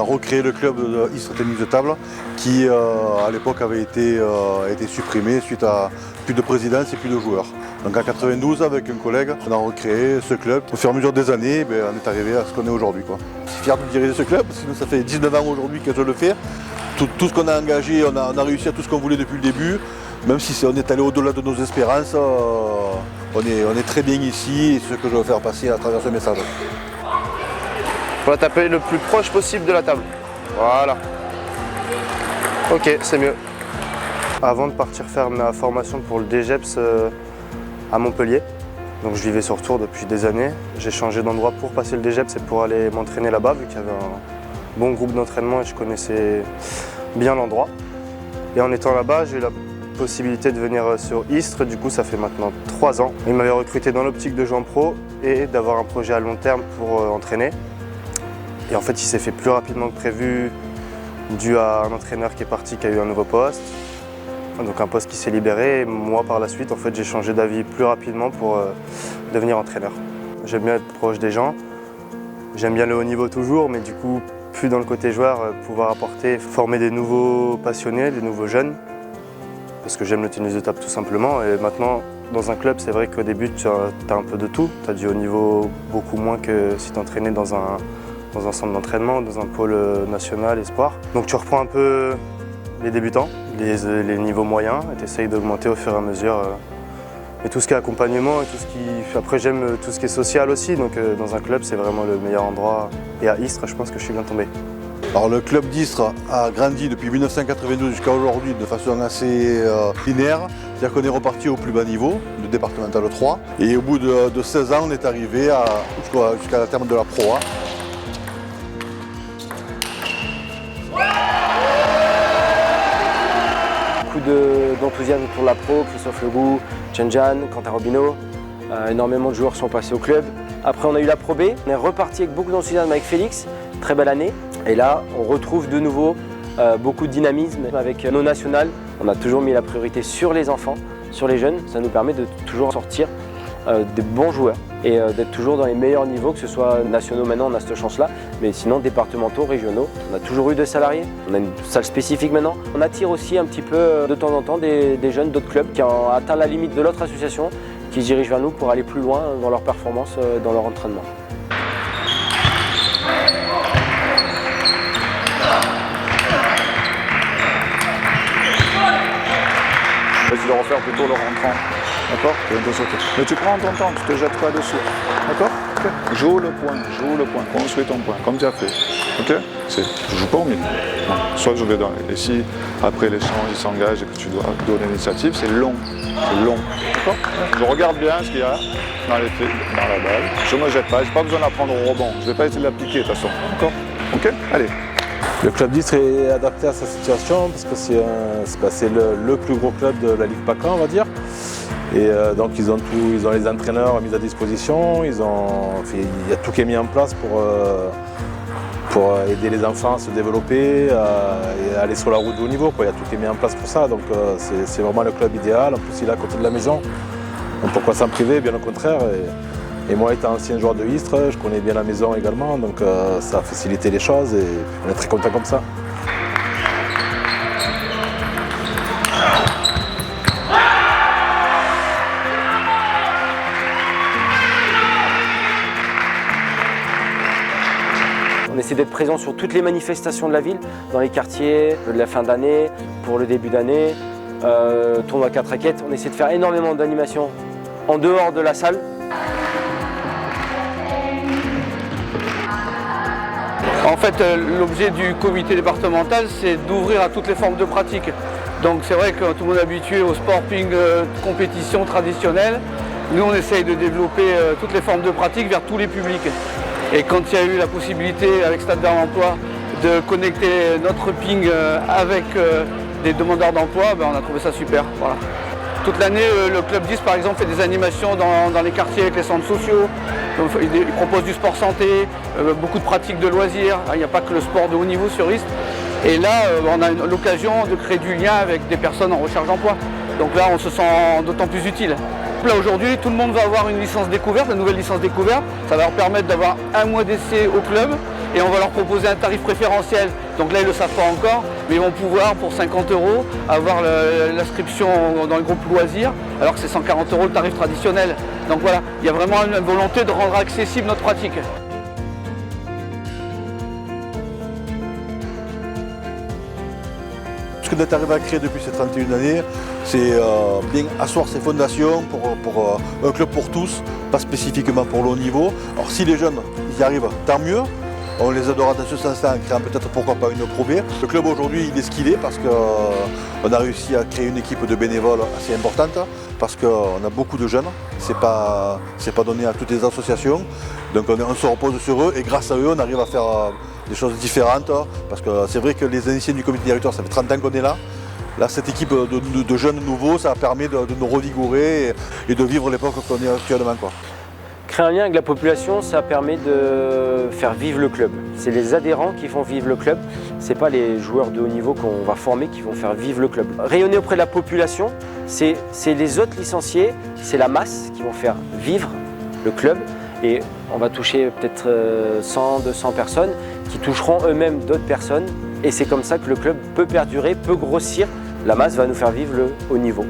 a recréé le club de Istres Tennis de Table qui à l'époque avait été supprimé suite à plus de présidence et plus de joueurs. Donc en 92, avec un collègue, on a recréé ce club. Au fur et à mesure des années, on est arrivé à ce qu'on est aujourd'hui. Je suis fier de diriger ce club, parce que ça fait 19 ans aujourd'hui que je le fais. Tout ce qu'on a engagé, on a réussi à tout ce qu'on voulait depuis le début. Même si on est allé au-delà de nos espérances, on est très bien ici et c'est ce que je veux faire passer à travers ce message. On va taper le plus proche possible de la table. Voilà. Ok, c'est mieux. Avant de partir faire ma formation pour le DGEPS à Montpellier, donc je vivais sur Tours depuis des années, j'ai changé d'endroit pour passer le DGEPS et pour aller m'entraîner là-bas, vu qu'il y avait un bon groupe d'entraînement et je connaissais bien l'endroit. Et en étant là-bas, j'ai eu la possibilité de venir sur Istres, du coup ça fait maintenant 3 ans. Il m'avait recruté dans l'optique de jouer en pro et d'avoir un projet à long terme pour entraîner. Et en fait il s'est fait plus rapidement que prévu dû à un entraîneur qui est parti, qui a eu un nouveau poste. Donc un poste qui s'est libéré et moi par la suite en fait j'ai changé d'avis plus rapidement pour devenir entraîneur. J'aime bien être proche des gens, j'aime bien le haut niveau toujours, mais du coup plus dans le côté joueur, pouvoir apporter, former des nouveaux passionnés, des nouveaux jeunes. Parce que j'aime le tennis de table tout simplement. Et maintenant, dans un club, c'est vrai qu'au début, tu as un peu de tout. Tu as du haut niveau beaucoup moins que si tu t'entraînais dans un centre d'entraînement, dans un pôle national, espoir. Donc tu reprends un peu les débutants, les niveaux moyens, et tu essayes d'augmenter au fur et à mesure. Et tout ce qui est accompagnement, et tout ce qui... Après j'aime tout ce qui est social aussi, donc dans un club, c'est vraiment le meilleur endroit. Et à Istres, je pense que je suis bien tombé. Alors le club d'Istres a grandi depuis 1992 jusqu'à aujourd'hui de façon assez linéaire. C'est-à-dire qu'on est reparti au plus bas niveau, le départemental 3. Et au bout de 16 ans, on est arrivé jusqu'à la terme de la Pro A. Beaucoup d'enthousiasme pour la Pro, Christophe Legout, Chen-Jan, Quentin Robineau. Énormément de joueurs sont passés au club. Après on a eu la Pro B, on est reparti avec beaucoup d'enthousiasme avec Félix, très belle année. Et là on retrouve de nouveau beaucoup de dynamisme avec nos nationales. On a toujours mis la priorité sur les enfants, sur les jeunes. Ça nous permet de toujours sortir des bons joueurs et d'être toujours dans les meilleurs niveaux, que ce soit nationaux maintenant, on a cette chance-là, mais sinon départementaux, régionaux, on a toujours eu des salariés, on a une salle spécifique maintenant. On attire aussi un petit peu de temps en temps des jeunes d'autres clubs qui ont atteint la limite de l'autre association, qui se dirigent vers nous pour aller plus loin dans leur performance, dans leur entraînement. Vas-y le refaire plutôt le rentrant, d'accord? Mais tu prends ton temps, tu te jettes pas dessus, d'accord? Okay. Joue le point, construis ton point, comme tu as fait, ok? Je joue pas au milieu, non. Soit je vais dans et si après l'échange il s'engage et que tu dois donner l'initiative, c'est long, d'accord? Je regarde bien ce qu'il y a dans la balle, je me jette pas, j'ai pas besoin d'apprendre au rebond, je vais pas essayer de l'appliquer de toute façon, d'accord? Ok? Allez. Le club d'Istres est adapté à sa situation parce que c'est le plus gros club de la Ligue PACA, on va dire. Et donc ils ont les entraîneurs mis à disposition, il y a tout qui est mis en place pour aider les enfants à se développer et à aller sur la route de haut niveau. Il y a tout qui est mis en place pour ça, donc c'est vraiment le club idéal. En plus il est à côté de la maison, donc pourquoi s'en priver, bien au contraire. Et moi étant ancien joueur de Istres, je connais bien la maison également, donc ça a facilité les choses et on est très content comme ça. On essaie d'être présent sur toutes les manifestations de la ville, dans les quartiers, de la fin d'année, pour le début d'année, tournoi 4 raquettes. On essaie de faire énormément d'animations en dehors de la salle. En fait, l'objet du comité départemental, c'est d'ouvrir à toutes les formes de pratique. Donc c'est vrai que tout le monde est habitué au sporting compétition traditionnelle. Nous, on essaye de développer toutes les formes de pratique vers tous les publics. Et quand il y a eu la possibilité, avec Stade vers l'emploi, de connecter notre ping avec des demandeurs d'emploi, on a trouvé ça super. Voilà. Toute l'année, le club 10 par exemple fait des animations dans les quartiers avec les centres sociaux. Donc, il propose du sport santé, beaucoup de pratiques de loisirs. Il n'y a pas que le sport de haut niveau sur Istres. Et là, on a l'occasion de créer du lien avec des personnes en recherche d'emploi. Donc là, on se sent d'autant plus utile. Là aujourd'hui, tout le monde va avoir une licence découverte, la nouvelle licence découverte. Ça va leur permettre d'avoir un mois d'essai au club et on va leur proposer un tarif préférentiel. Donc là, ils ne le savent pas encore, mais ils vont pouvoir, pour 50 € avoir l'inscription dans le groupe loisirs, alors que c'est 140 € le tarif traditionnel. Donc voilà, il y a vraiment une volonté de rendre accessible notre pratique. Ce que nous arrive à créer depuis ces 31 années, c'est bien asseoir ses fondations pour un club pour tous, pas spécifiquement pour le haut niveau. Alors si les jeunes y arrivent, tant mieux. On les aidera dans ce sens-là en créant peut-être pourquoi pas une Pro B. Le club aujourd'hui il est ce qu'il est parce qu'on a réussi à créer une équipe de bénévoles assez importante, parce qu'on a beaucoup de jeunes, c'est pas donné à toutes les associations, donc on se repose sur eux et grâce à eux on arrive à faire des choses différentes, parce que c'est vrai que les anciens du comité directeur, ça fait 30 ans qu'on est là. Là, cette équipe de jeunes nouveaux, ça permet de nous revigorer et de vivre l'époque qu'on est actuellement, quoi. Créer un lien avec la population, ça permet de faire vivre le club. C'est les adhérents qui font vivre le club, ce n'est pas les joueurs de haut niveau qu'on va former qui vont faire vivre le club. Rayonner auprès de la population, c'est les autres licenciés, c'est la masse qui vont faire vivre le club. Et on va toucher peut-être 100, 200 personnes qui toucheront eux-mêmes d'autres personnes. Et c'est comme ça que le club peut perdurer, peut grossir. La masse va nous faire vivre le haut niveau.